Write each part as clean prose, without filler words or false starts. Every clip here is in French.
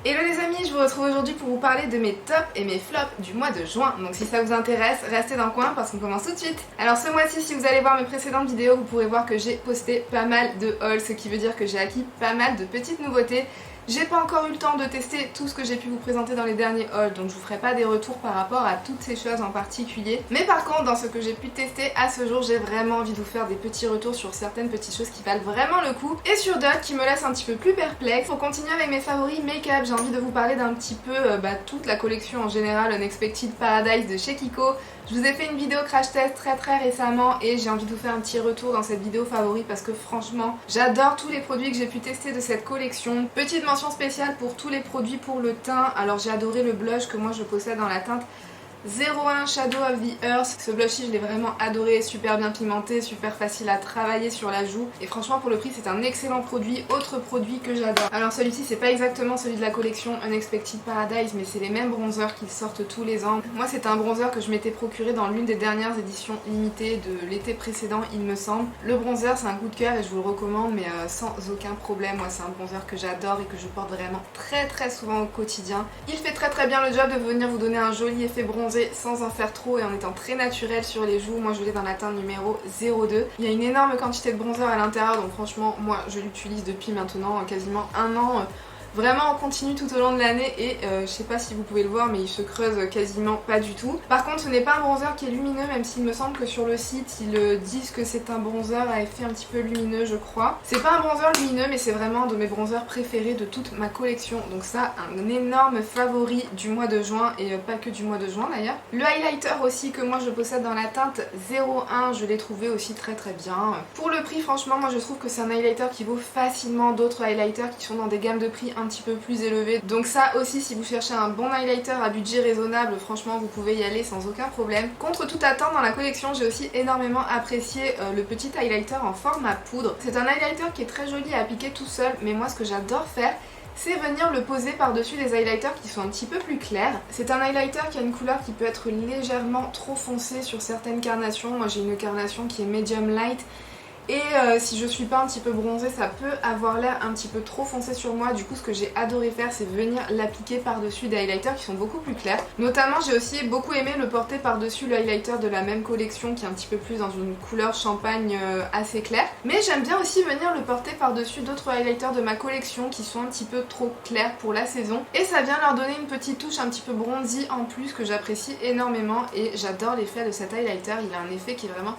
Hello les amis, je vous retrouve aujourd'hui pour vous parler de mes tops et mes flops du mois de juin. Donc si ça vous intéresse, restez dans le coin parce qu'on commence tout de suite. Alors ce mois-ci, si vous allez voir mes précédentes vidéos, vous pourrez voir que j'ai posté pas mal de hauls, ce qui veut dire que j'ai acquis pas mal de petites nouveautés. J'ai pas encore eu le temps de tester tout ce que j'ai pu vous présenter dans les derniers hauls, donc je vous ferai pas des retours par rapport à toutes ces choses en particulier. Mais par contre, dans ce que j'ai pu tester à ce jour, j'ai vraiment envie de vous faire des petits retours sur certaines petites choses qui valent vraiment le coup et sur d'autres qui me laissent un petit peu plus perplexe. Pour continuer avec mes favoris make-up, j'ai envie de vous parler d'un petit peu toute la collection en général Unexpected Paradise de chez Kiko. Je vous ai fait une vidéo crash test très récemment et j'ai envie de vous faire un petit retour dans cette vidéo favori parce que franchement j'adore tous les produits que j'ai pu tester de cette collection. Petite mention spéciale pour tous les produits pour le teint. Alors j'ai adoré le blush que moi je possède dans la teinte 01 Shadow of the Earth. Ce blush-ci je l'ai vraiment adoré, super bien pigmenté, super facile à travailler sur la joue et franchement pour le prix c'est un excellent produit. Autre produit que j'adore, alors celui-ci c'est pas exactement celui de la collection Unexpected Paradise mais c'est les mêmes bronzers qu'ils sortent tous les ans. Moi c'est un bronzer que je m'étais procuré dans l'une des dernières éditions limitées de l'été précédent il me semble. Le bronzer c'est un coup de cœur et je vous le recommande mais sans aucun problème. Moi c'est un bronzer que j'adore et que je porte vraiment très souvent au quotidien. Il fait très bien le job de venir vous donner un joli effet bronzé sans en faire trop et en étant très naturel sur les joues. Moi je l'ai dans la teinte numéro 02. Il y a une énorme quantité de bronzer à l'intérieur donc franchement moi je l'utilise depuis maintenant quasiment un an. Vraiment on continue tout au long de l'année et je sais pas si vous pouvez le voir mais il se creuse quasiment pas du tout. Par contre ce n'est pas un bronzer qui est lumineux même s'il me semble que sur le site ils disent que c'est un bronzer à effet un petit peu lumineux je crois. C'est pas un bronzer lumineux mais c'est vraiment un de mes bronzers préférés de toute ma collection. Donc ça un énorme favori du mois de juin et pas que du mois de juin d'ailleurs. Le highlighter aussi que moi je possède dans la teinte 01 je l'ai trouvé aussi très bien. Pour le prix franchement moi je trouve que c'est un highlighter qui vaut facilement d'autres highlighters qui sont dans des gammes de prix un petit peu plus élevé. Donc ça aussi si vous cherchez un bon highlighter à budget raisonnable, franchement vous pouvez y aller sans aucun problème. Contre toute attente dans la collection j'ai aussi énormément apprécié le petit highlighter en format poudre. C'est un highlighter qui est très joli à appliquer tout seul mais moi ce que j'adore faire c'est venir le poser par-dessus des highlighters qui sont un petit peu plus clairs. C'est un highlighter qui a une couleur qui peut être légèrement trop foncée sur certaines carnations. Moi j'ai une carnation qui est medium light et si je suis pas un petit peu bronzée ça peut avoir l'air un petit peu trop foncé sur moi. Du coup ce que j'ai adoré faire c'est venir l'appliquer par dessus des highlighters qui sont beaucoup plus clairs. Notamment j'ai aussi beaucoup aimé le porter par dessus le highlighter de la même collection qui est un petit peu plus dans une couleur champagne assez claire. Mais j'aime bien aussi venir le porter par dessus d'autres highlighters de ma collection qui sont un petit peu trop clairs pour la saison. Et ça vient leur donner une petite touche un petit peu bronzy en plus que j'apprécie énormément et j'adore l'effet de cet highlighter. Il a un effet qui est vraiment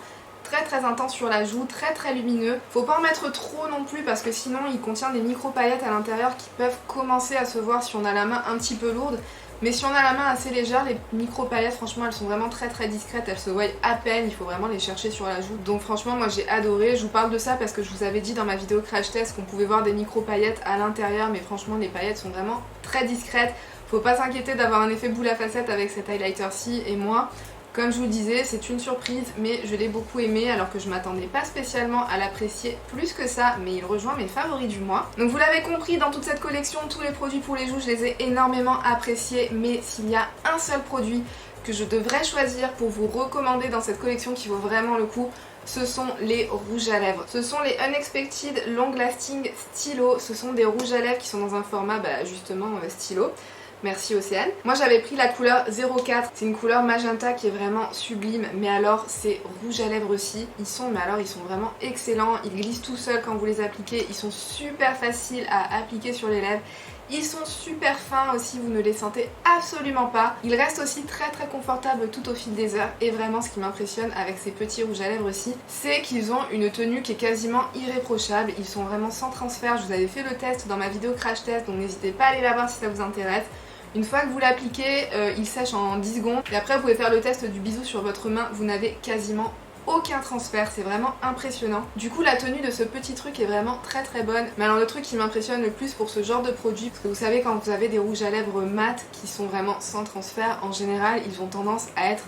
très intense sur la joue, très lumineux. Faut pas en mettre trop non plus parce que sinon il contient des micro paillettes à l'intérieur qui peuvent commencer à se voir si on a la main un petit peu lourde. Mais si on a la main assez légère, les micro paillettes franchement elles sont vraiment très discrètes, elles se voient à peine, il faut vraiment les chercher sur la joue. Donc franchement moi j'ai adoré, je vous parle de ça parce que je vous avais dit dans ma vidéo crash test qu'on pouvait voir des micro paillettes à l'intérieur mais franchement les paillettes sont vraiment très discrètes. Faut pas s'inquiéter d'avoir un effet boule à facettes avec cet highlighter-ci et moi comme je vous le disais, c'est une surprise, mais je l'ai beaucoup aimé alors que je m'attendais pas spécialement à l'apprécier plus que ça, mais il rejoint mes favoris du mois. Donc vous l'avez compris, dans toute cette collection, tous les produits pour les joues, je les ai énormément appréciés, mais s'il y a un seul produit que je devrais choisir pour vous recommander dans cette collection qui vaut vraiment le coup, ce sont les rouges à lèvres. Ce sont les Unexpected Long Lasting Stylo. Ce sont des rouges à lèvres qui sont dans un format justement stylo. Merci Océane. Moi j'avais pris la couleur 04, c'est une couleur magenta qui est vraiment sublime, mais alors ces rouges à lèvres aussi, ils sont vraiment excellents, ils glissent tout seuls quand vous les appliquez, ils sont super faciles à appliquer sur les lèvres. Ils sont super fins aussi, vous ne les sentez absolument pas. Ils restent aussi très confortables tout au fil des heures. Et vraiment ce qui m'impressionne avec ces petits rouges à lèvres aussi, c'est qu'ils ont une tenue qui est quasiment irréprochable. Ils sont vraiment sans transfert, je vous avais fait le test dans ma vidéo crash test, donc n'hésitez pas à aller la voir si ça vous intéresse. Une fois que vous l'appliquez, il sèche en 10 secondes. Et après vous pouvez faire le test du bisou sur votre main, vous n'avez quasiment aucun transfert, c'est vraiment impressionnant. Du coup la tenue de ce petit truc est vraiment très bonne. Mais alors le truc qui m'impressionne le plus pour ce genre de produit, parce que vous savez quand vous avez des rouges à lèvres mat qui sont vraiment sans transfert, en général ils ont tendance à être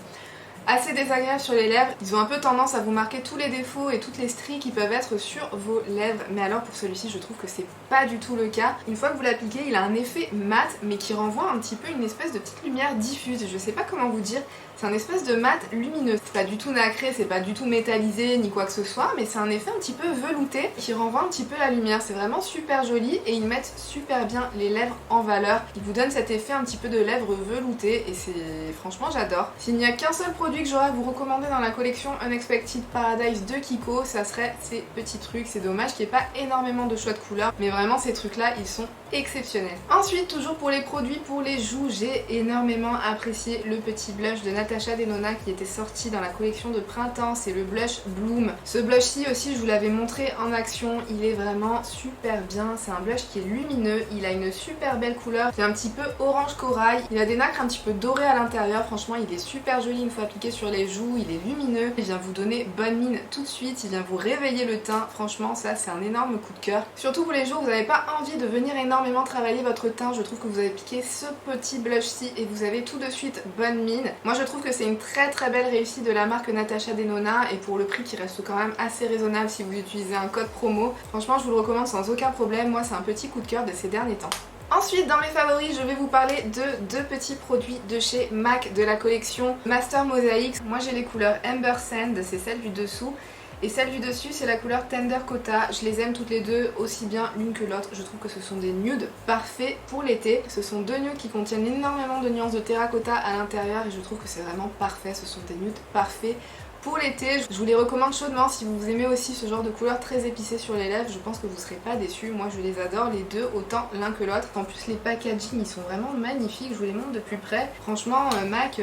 assez désagréables sur les lèvres. Ils ont un peu tendance à vous marquer tous les défauts et toutes les stries qui peuvent être sur vos lèvres. Mais alors pour celui-ci, je trouve que c'est pas du tout le cas. Une fois que vous l'appliquez, il a un effet mat mais qui renvoie un petit peu une espèce de petite lumière diffuse. Je sais pas comment vous dire. C'est un espèce de mat lumineux. C'est pas du tout nacré, c'est pas du tout métallisé ni quoi que ce soit, mais c'est un effet un petit peu velouté qui renvoie un petit peu la lumière. C'est vraiment super joli et ils mettent super bien les lèvres en valeur. Ils vous donnent cet effet un petit peu de lèvres veloutées et c'est franchement j'adore. S'il n'y a qu'un seul produit que j'aurais à vous recommander dans la collection Unexpected Paradise de Kiko, ça serait ces petits trucs. C'est dommage qu'il n'y ait pas énormément de choix de couleurs, mais vraiment ces trucs là ils sont exceptionnels. Ensuite, toujours pour les produits pour les joues, j'ai énormément apprécié le petit blush de Natasha Denona qui était sorti dans la collection de printemps, c'est le blush Bloom. Ce blush-ci aussi je vous l'avais montré en action, il est vraiment super bien, c'est un blush qui est lumineux, il a une super belle couleur, qui est un petit peu orange corail, il a des nacres un petit peu dorées à l'intérieur, franchement il est super joli une fois appliqué sur les joues, il est lumineux, il vient vous donner bonne mine tout de suite, il vient vous réveiller le teint, franchement ça c'est un énorme coup de cœur. Surtout pour les jours où vous n'avez pas envie de venir énormément travailler votre teint, je trouve que vous avez piqué ce petit blush-ci et vous avez tout de suite bonne mine. Moi je trouve que c'est une très belle réussite de la marque Natasha Denona et pour le prix qui reste quand même assez raisonnable si vous utilisez un code promo. Franchement je vous le recommande sans aucun problème, moi c'est un petit coup de cœur de ces derniers temps. Ensuite dans mes favoris je vais vous parler de deux petits produits de chez MAC de la collection Master Mosaics. Moi j'ai les couleurs Amber Sand, c'est celle du dessous. Et celle du dessus c'est la couleur Tender Cotta, je les aime toutes les deux aussi bien l'une que l'autre, je trouve que ce sont des nudes parfaits pour l'été. Ce sont deux nudes qui contiennent énormément de nuances de terracotta à l'intérieur et je trouve que c'est vraiment parfait, ce sont des nudes parfaits pour l'été. Je vous les recommande chaudement si vous aimez aussi ce genre de couleur très épicée sur les lèvres, je pense que vous serez pas déçus. Moi je les adore les deux autant l'un que l'autre. En plus les packaging ils sont vraiment magnifiques, je vous les montre de plus près. Franchement MAC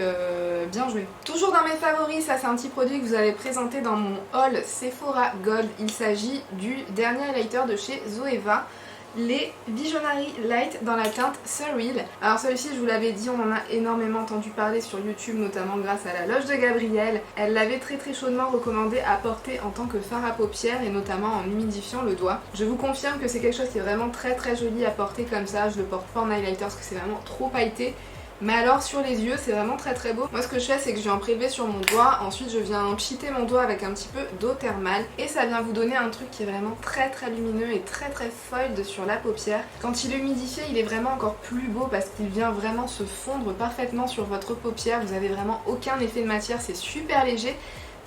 bien joué. Toujours dans mes favoris, ça c'est un petit produit que vous allez présenter dans mon haul Sephora Gold. Il s'agit du dernier highlighter de chez Zoeva, les Visionary Light dans la teinte Surreal. Alors celui-ci je vous l'avais dit, on en a énormément entendu parler sur YouTube, notamment grâce à la loge de Gabrielle. Elle l'avait très chaudement recommandé à porter en tant que fard à paupières et notamment en humidifiant le doigt. Je vous confirme que c'est quelque chose qui est vraiment très joli à porter comme ça. Je le porte pas en highlighter parce que c'est vraiment trop pailleté. Mais alors sur les yeux c'est vraiment très beau. Moi ce que je fais c'est que je viens en prélever sur mon doigt, ensuite je viens cheater mon doigt avec un petit peu d'eau thermale et ça vient vous donner un truc qui est vraiment très lumineux et très foiled sur la paupière. Quand il est humidifié il est vraiment encore plus beau parce qu'il vient vraiment se fondre parfaitement sur votre paupière. Vous avez vraiment aucun effet de matière, c'est super léger.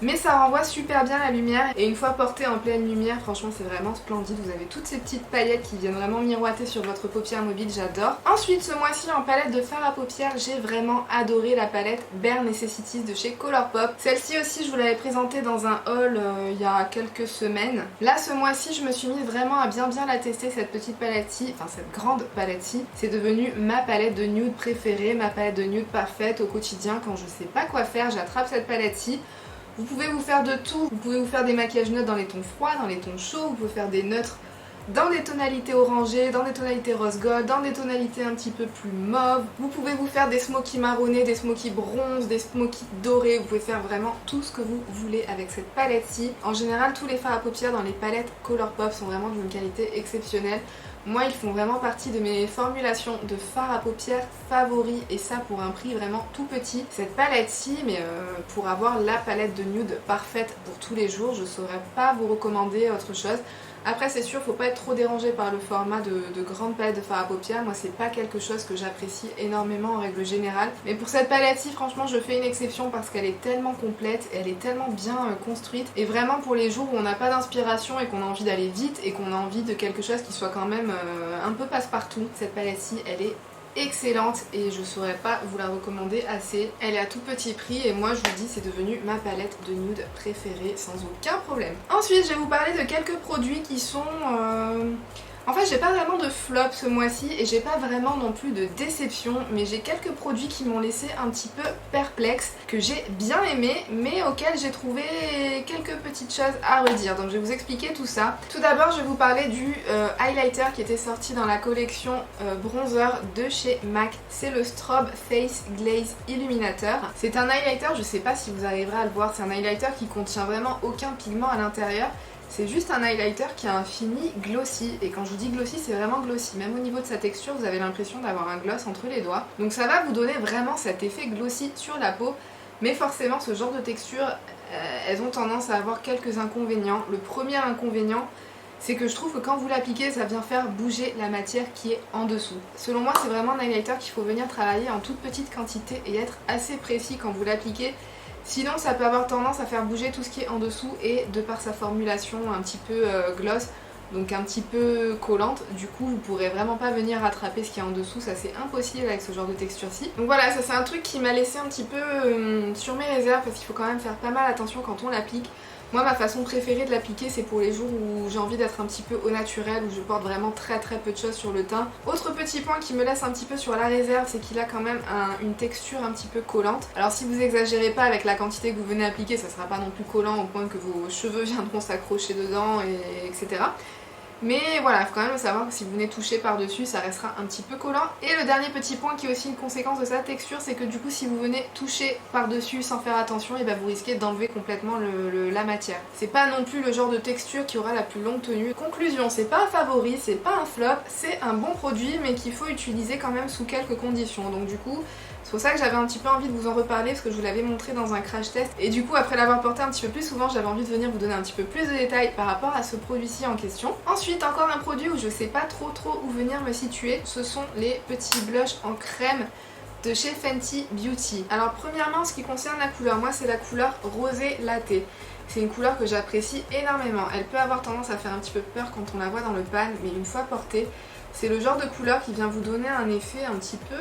Mais ça renvoie super bien la lumière et une fois porté en pleine lumière, franchement c'est vraiment splendide. Vous avez toutes ces petites paillettes qui viennent vraiment miroiter sur votre paupière mobile, j'adore. Ensuite ce mois-ci en palette de fard à paupières, j'ai vraiment adoré la palette Bare Necessities de chez Colourpop. Celle-ci aussi je vous l'avais présentée dans un haul il y a quelques semaines. Là ce mois-ci je me suis mise vraiment à bien la tester cette petite palette-ci, enfin cette grande palette-ci. C'est devenu ma palette de nude préférée, ma palette de nude parfaite au quotidien. Quand je sais pas quoi faire, j'attrape cette palette-ci. Vous pouvez vous faire de tout, vous pouvez vous faire des maquillages neutres dans les tons froids, dans les tons chauds, vous pouvez faire des neutres dans des tonalités orangées, dans des tonalités rose gold, dans des tonalités un petit peu plus mauves. Vous pouvez vous faire des smokies marronnés, des smokies bronzes, des smokies dorés, vous pouvez faire vraiment tout ce que vous voulez avec cette palette-ci. En général tous les fards à paupières dans les palettes Colourpop sont vraiment d'une qualité exceptionnelle. Moi ils font vraiment partie de mes formulations de fard à paupières favoris et ça pour un prix vraiment tout petit. Cette palette-ci, mais pour avoir la palette de nude parfaite pour tous les jours, je saurais pas vous recommander autre chose. Après c'est sûr, faut pas être trop dérangé par le format de grande palette de fard à paupières. Moi c'est pas quelque chose que j'apprécie énormément en règle générale. Mais pour cette palette-ci franchement je fais une exception parce qu'elle est tellement complète, elle est tellement bien construite. Et vraiment pour les jours où on n'a pas d'inspiration et qu'on a envie d'aller vite et qu'on a envie de quelque chose qui soit quand même un peu passe-partout, cette palette-ci elle est excellente et je saurais pas vous la recommander assez. Elle est à tout petit prix et moi je vous dis c'est devenu ma palette de nude préférée sans aucun problème. Ensuite je vais vous parler de quelques produits qui sont... En fait j'ai pas vraiment de flop ce mois-ci et j'ai pas vraiment non plus de déception, mais j'ai quelques produits qui m'ont laissé un petit peu perplexe, que j'ai bien aimé mais auxquels j'ai trouvé quelques petites choses à redire. Donc je vais vous expliquer tout ça. Tout d'abord je vais vous parler du highlighter qui était sorti dans la collection bronzer de chez MAC. C'est le Strobe Face Glaze Illuminateur. C'est un highlighter, je sais pas si vous arriverez à le voir, c'est un highlighter qui contient vraiment aucun pigment à l'intérieur. C'est juste un highlighter qui a un fini glossy et quand je vous dis glossy c'est vraiment glossy, même au niveau de sa texture vous avez l'impression d'avoir un gloss entre les doigts. Donc ça va vous donner vraiment cet effet glossy sur la peau. Mais forcément ce genre de texture, elles ont tendance à avoir quelques inconvénients. Le premier inconvénient, c'est que je trouve que quand vous l'appliquez, ça vient faire bouger la matière qui est en dessous. Selon moi, c'est vraiment un highlighter qu'il faut venir travailler en toute petite quantité et être assez précis quand vous l'appliquez. Sinon, ça peut avoir tendance à faire bouger tout ce qui est en dessous et de par sa formulation un petit peu gloss, donc un petit peu collante, du coup vous pourrez vraiment pas venir rattraper ce qu'il y a en dessous, ça c'est impossible avec ce genre de texture-ci. Donc voilà, ça c'est un truc qui m'a laissé un petit peu sur mes réserves parce qu'il faut quand même faire pas mal attention quand on l'applique. Moi ma façon préférée de l'appliquer c'est pour les jours où j'ai envie d'être un petit peu au naturel, où je porte vraiment très peu de choses sur le teint. Autre petit point qui me laisse un petit peu sur la réserve, c'est qu'il a quand même une texture un petit peu collante. Alors si vous exagérez pas avec la quantité que vous venez appliquer, ça sera pas non plus collant au point que vos cheveux viendront s'accrocher dedans, etc. Mais voilà, il faut quand même savoir que si vous venez toucher par-dessus, ça restera un petit peu collant. Et le dernier petit point qui est aussi une conséquence de sa texture, c'est que du coup si vous venez toucher par-dessus sans faire attention, et vous risquez d'enlever complètement la matière. C'est pas non plus le genre de texture qui aura la plus longue tenue. Conclusion, c'est pas un favori, c'est pas un flop, c'est un bon produit mais qu'il faut utiliser quand même sous quelques conditions. Donc du coup, c'est pour ça que j'avais un petit peu envie de vous en reparler parce que je vous l'avais montré dans un crash test et du coup après l'avoir porté un petit peu plus souvent, j'avais envie de venir vous donner un petit peu plus de détails par rapport à ce produit-ci en question. Ensuite, encore un produit où je sais pas trop où venir me situer, ce sont les petits blushs en crème de chez Fenty Beauty. Alors premièrement, en ce qui concerne la couleur, moi c'est la couleur rosé latte. C'est une couleur que j'apprécie énormément. Elle peut avoir tendance à faire un petit peu peur quand on la voit dans le pan, mais une fois portée, c'est le genre de couleur qui vient vous donner un effet un petit peu...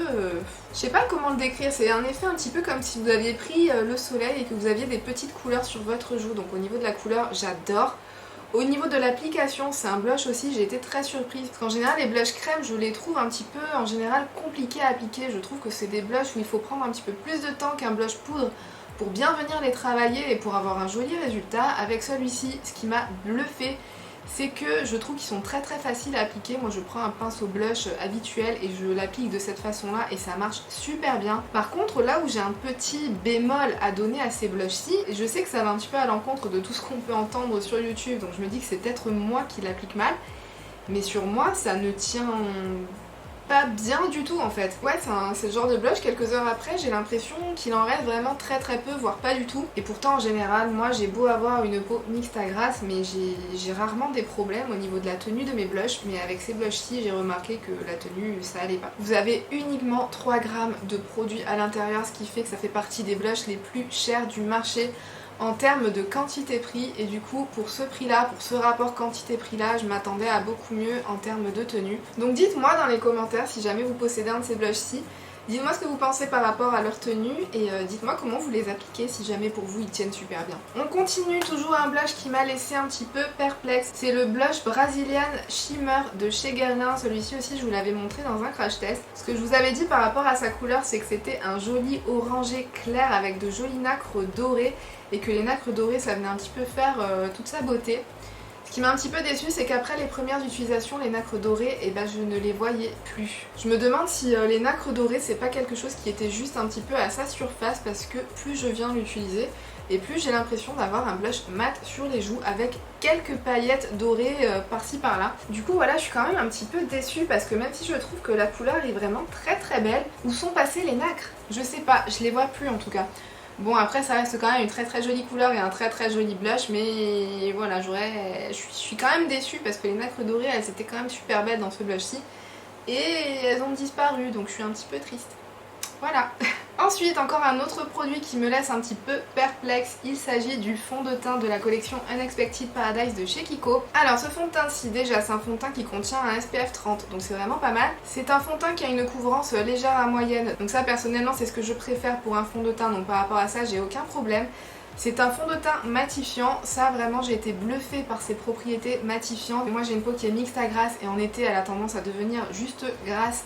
je sais pas comment le décrire, c'est un effet un petit peu comme si vous aviez pris le soleil et que vous aviez des petites couleurs sur votre joue. Donc au niveau de la couleur, j'adore. Au niveau de l'application, c'est un blush aussi, j'ai été très surprise. Parce qu'en général, les blushs crème, je les trouve un petit peu, en général, compliqués à appliquer. Je trouve que c'est des blushs où il faut prendre un petit peu plus de temps qu'un blush poudre pour bien venir les travailler et pour avoir un joli résultat. Avec celui-ci, ce qui m'a bluffé, c'est que je trouve qu'ils sont très faciles à appliquer. Moi je prends un pinceau blush habituel et je l'applique de cette façon là et ça marche super bien. Par contre là où j'ai un petit bémol à donner à ces blushs-ci, et je sais que ça va un petit peu à l'encontre de tout ce qu'on peut entendre sur YouTube, donc je me dis que c'est peut-être moi qui l'applique mal, mais sur moi ça ne tient pas bien du tout en fait. Ouais, c'est le genre de blush, quelques heures après j'ai l'impression qu'il en reste vraiment très peu, voire pas du tout. Et pourtant en général, moi j'ai beau avoir une peau mixte à grasse, mais j'ai rarement des problèmes au niveau de la tenue de mes blushs. Mais avec ces blushs-ci, j'ai remarqué que la tenue, ça allait pas. Vous avez uniquement 3 grammes de produit à l'intérieur, ce qui fait que ça fait partie des blushs les plus chers du marché en termes de quantité-prix, et du coup pour ce prix là, pour ce rapport quantité-prix là, je m'attendais à beaucoup mieux en termes de tenue. Donc dites-moi dans les commentaires si jamais vous possédez un de ces blushs-ci, dites-moi ce que vous pensez par rapport à leur tenue et dites-moi comment vous les appliquez si jamais pour vous ils tiennent super bien. On continue, toujours un blush qui m'a laissé un petit peu perplexe, c'est le blush Brazilian Shimmer de chez Guerlain. Celui-ci aussi je vous l'avais montré dans un crash test. Ce que je vous avais dit par rapport à sa couleur, c'est que c'était un joli orangé clair avec de jolis nacres dorés et que les nacres dorées ça venait un petit peu faire toute sa beauté. Ce qui m'a un petit peu déçue, c'est qu'après les premières utilisations, les nacres dorées, je ne les voyais plus. Je me demande si les nacres dorées c'est pas quelque chose qui était juste un petit peu à sa surface, parce que plus je viens l'utiliser et plus j'ai l'impression d'avoir un blush mat sur les joues avec quelques paillettes dorées par-ci par-là. Du coup voilà, je suis quand même un petit peu déçue parce que même si je trouve que la couleur est vraiment très belle, où sont passées les nacres? Je sais pas, je les vois plus en tout cas. Bon après ça reste quand même une très jolie couleur et un très joli blush, mais voilà, je suis quand même déçue parce que les nacres dorées elles étaient quand même super belles dans ce blush-ci et elles ont disparu, donc je suis un petit peu triste. Voilà. Ensuite, encore un autre produit qui me laisse un petit peu perplexe, il s'agit du fond de teint de la collection Unexpected Paradise de chez Kiko. Alors ce fond de teint-ci, déjà c'est un fond de teint qui contient un SPF 30, donc c'est vraiment pas mal. C'est un fond de teint qui a une couvrance légère à moyenne, donc ça personnellement c'est ce que je préfère pour un fond de teint, donc par rapport à ça j'ai aucun problème. C'est un fond de teint matifiant, ça vraiment j'ai été bluffée par ses propriétés matifiantes. Moi j'ai une peau qui est mixte à grasse et en été elle a tendance à devenir juste grasse.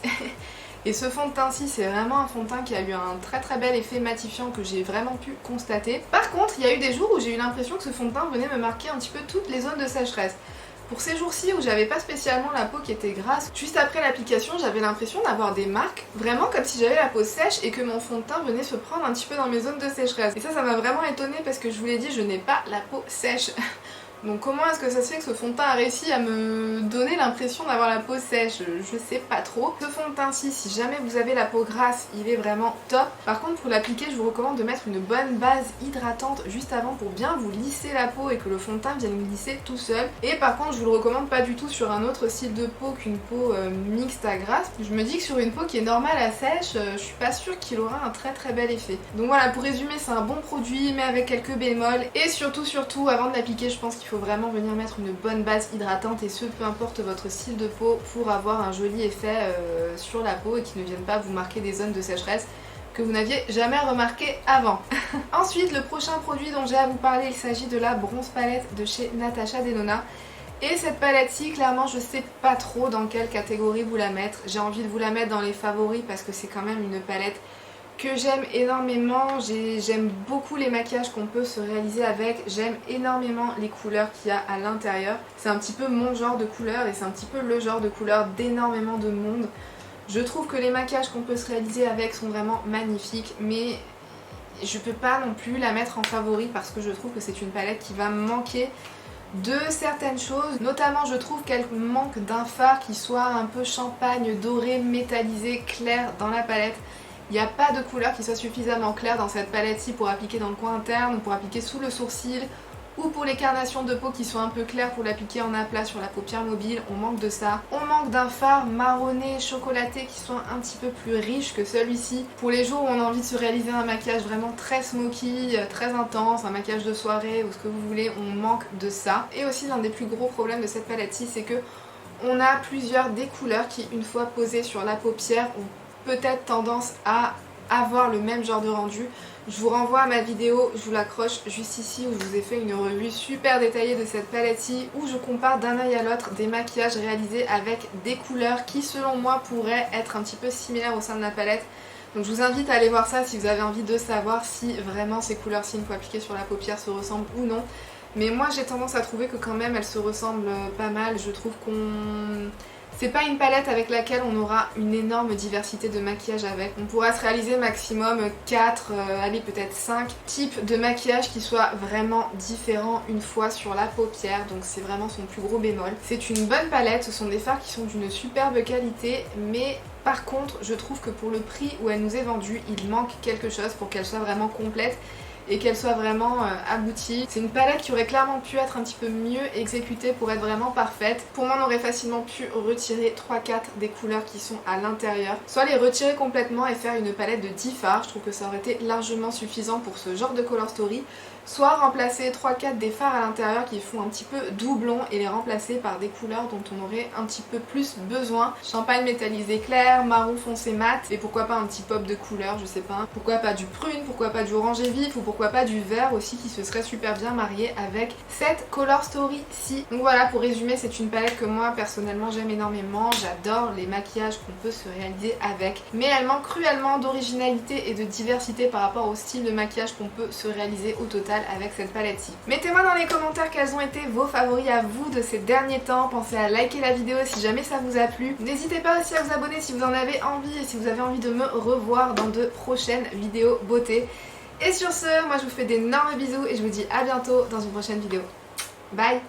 Et ce fond de teint-ci, c'est vraiment un fond de teint qui a eu un très bel effet matifiant que j'ai vraiment pu constater. Par contre, il y a eu des jours où j'ai eu l'impression que ce fond de teint venait me marquer un petit peu toutes les zones de sécheresse. Pour ces jours-ci où j'avais pas spécialement la peau qui était grasse, juste après l'application, j'avais l'impression d'avoir des marques, vraiment comme si j'avais la peau sèche et que mon fond de teint venait se prendre un petit peu dans mes zones de sécheresse. Et ça m'a vraiment étonnée parce que je vous l'ai dit, je n'ai pas la peau sèche. Donc comment est-ce que ça se fait que ce fond de teint a réussi à me donner l'impression d'avoir la peau sèche? Je sais pas trop. Ce fond de teint-ci, si jamais vous avez la peau grasse, il est vraiment top. Par contre pour l'appliquer, je vous recommande de mettre une bonne base hydratante juste avant pour bien vous lisser la peau et que le fond de teint vienne glisser tout seul. Et par contre je vous le recommande pas du tout sur un autre style de peau qu'une peau mixte à grasse. Je me dis que sur une peau qui est normale à sèche, je suis pas sûre qu'il aura un très bel effet. Donc voilà, pour résumer, c'est un bon produit mais avec quelques bémols. Et surtout avant de l'appliquer, je pense qu'il faut vraiment venir mettre une bonne base hydratante, et ce peu importe votre style de peau, pour avoir un joli effet sur la peau et qui ne vienne pas vous marquer des zones de sécheresse que vous n'aviez jamais remarqué avant. Ensuite, le prochain produit dont j'ai à vous parler, il s'agit de la bronze palette de chez Natasha Denona. Et cette palette-ci, clairement, je sais pas trop dans quelle catégorie vous la mettre. J'ai envie de vous la mettre dans les favoris parce que c'est quand même une palette que j'aime énormément. J'aime beaucoup les maquillages qu'on peut se réaliser avec, j'aime énormément les couleurs qu'il y a à l'intérieur. C'est un petit peu mon genre de couleur et c'est un petit peu le genre de couleur d'énormément de monde. Je trouve que les maquillages qu'on peut se réaliser avec sont vraiment magnifiques, mais je peux pas non plus la mettre en favori parce que je trouve que c'est une palette qui va me manquer de certaines choses. Notamment je trouve qu'elle manque d'un fard qui soit un peu champagne, doré, métallisé, clair dans la palette. Il n'y a pas de couleur qui soit suffisamment claire dans cette palette-ci pour appliquer dans le coin interne, ou pour appliquer sous le sourcil, ou pour les carnations de peau qui sont un peu claires pour l'appliquer en aplat sur la paupière mobile. On manque de ça. On manque d'un fard marronné, chocolaté qui soit un petit peu plus riche que celui-ci. Pour les jours où on a envie de se réaliser un maquillage vraiment très smoky, très intense, un maquillage de soirée ou ce que vous voulez, on manque de ça. Et aussi l'un des plus gros problèmes de cette palette-ci, c'est que on a plusieurs des couleurs qui, une fois posées sur la paupière, ont peut-être tendance à avoir le même genre de rendu. Je vous renvoie à ma vidéo, je vous l'accroche juste ici, où je vous ai fait une revue super détaillée de cette palette-ci, où je compare d'un œil à l'autre des maquillages réalisés avec des couleurs qui selon moi pourraient être un petit peu similaires au sein de la palette. Donc je vous invite à aller voir ça si vous avez envie de savoir si vraiment ces couleurs-ci, une fois appliquées sur la paupière, se ressemblent ou non. Mais moi j'ai tendance à trouver que quand même elles se ressemblent pas mal. Je trouve qu'on... c'est pas une palette avec laquelle on aura une énorme diversité de maquillage avec. On pourra se réaliser maximum 4, allez peut-être 5 types de maquillage qui soient vraiment différents une fois sur la paupière. Donc c'est vraiment son plus gros bémol. C'est une bonne palette, ce sont des fards qui sont d'une superbe qualité, mais par contre je trouve que pour le prix où elle nous est vendue, il manque quelque chose pour qu'elle soit vraiment complète et qu'elle soit vraiment aboutie. C'est une palette qui aurait clairement pu être un petit peu mieux exécutée pour être vraiment parfaite. Pour moi on aurait facilement pu retirer 3-4 des couleurs qui sont à l'intérieur, soit les retirer complètement et faire une palette de 10 fards. Je trouve que ça aurait été largement suffisant pour ce genre de color story, soit remplacer 3-4 des fards à l'intérieur qui font un petit peu doublon et les remplacer par des couleurs dont on aurait un petit peu plus besoin. Champagne métallisé clair, marron foncé mat, et pourquoi pas un petit pop de couleur, je sais pas. Pourquoi pas du prune, pourquoi pas du orangé vif, ou pourquoi pas du vert aussi, qui se serait super bien marié avec cette color story-ci. Donc voilà, pour résumer, c'est une palette que moi personnellement j'aime énormément. J'adore les maquillages qu'on peut se réaliser avec, mais elle manque cruellement d'originalité et de diversité par rapport au style de maquillage qu'on peut se réaliser au total avec cette palette-ci. Mettez-moi dans les commentaires quels ont été vos favoris à vous de ces derniers temps. Pensez à liker la vidéo si jamais ça vous a plu. N'hésitez pas aussi à vous abonner si vous en avez envie et si vous avez envie de me revoir dans de prochaines vidéos beauté. Et sur ce, moi je vous fais d'énormes bisous et je vous dis à bientôt dans une prochaine vidéo. Bye!